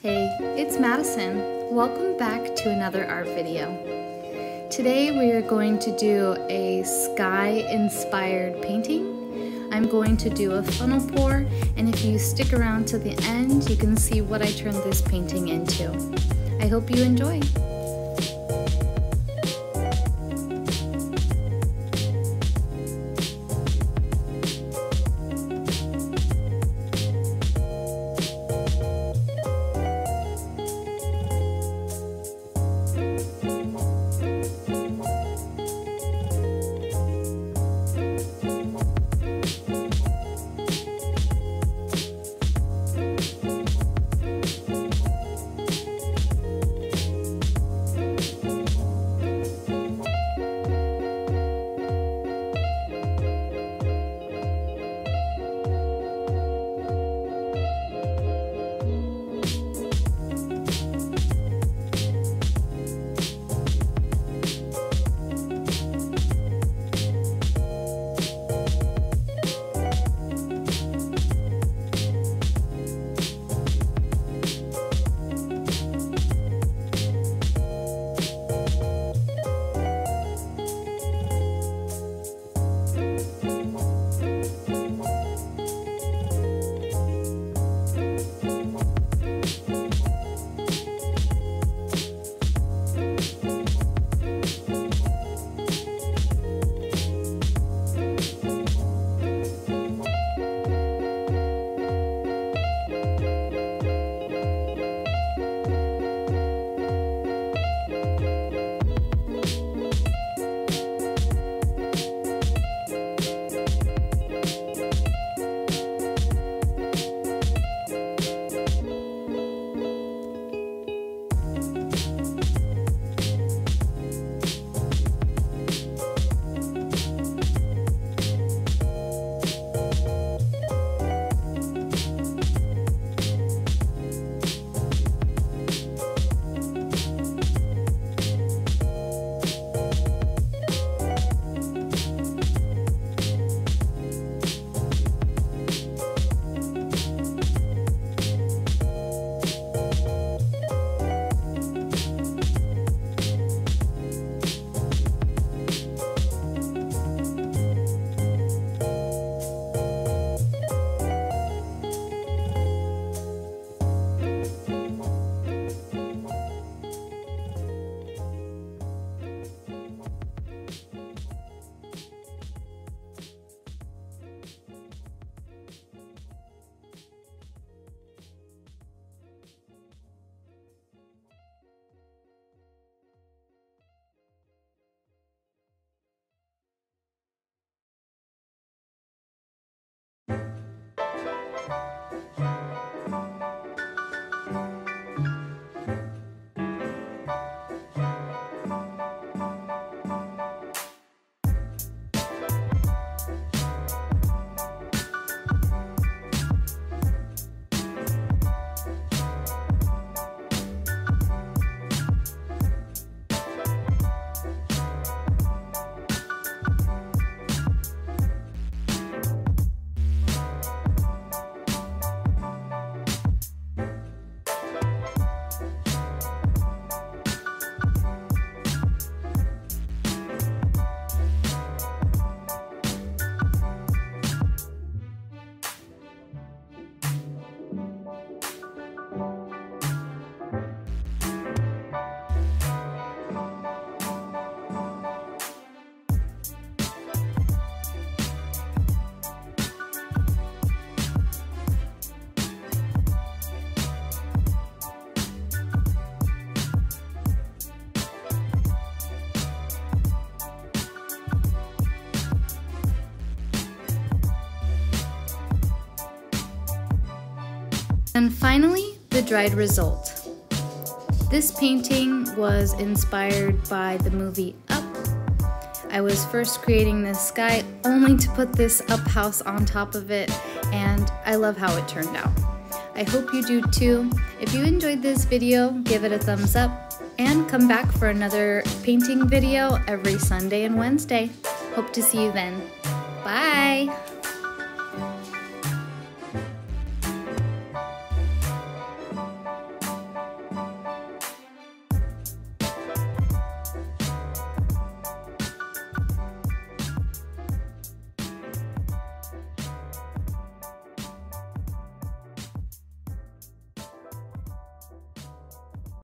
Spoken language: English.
Hey, it's Madison. Welcome back to another art video. Today we are going to do a sky-inspired painting. I'm going to do a funnel pour, and if you stick around to the end, you can see what I turned this painting into. I hope you enjoy. And finally, the dried result. This painting was inspired by the movie Up. I was first creating this sky only to put this up house on top of it, and I love how it turned out. I hope you do too. If you enjoyed this video, give it a thumbs up and come back for another painting video every Sunday and Wednesday. Hope to see you then. Bye!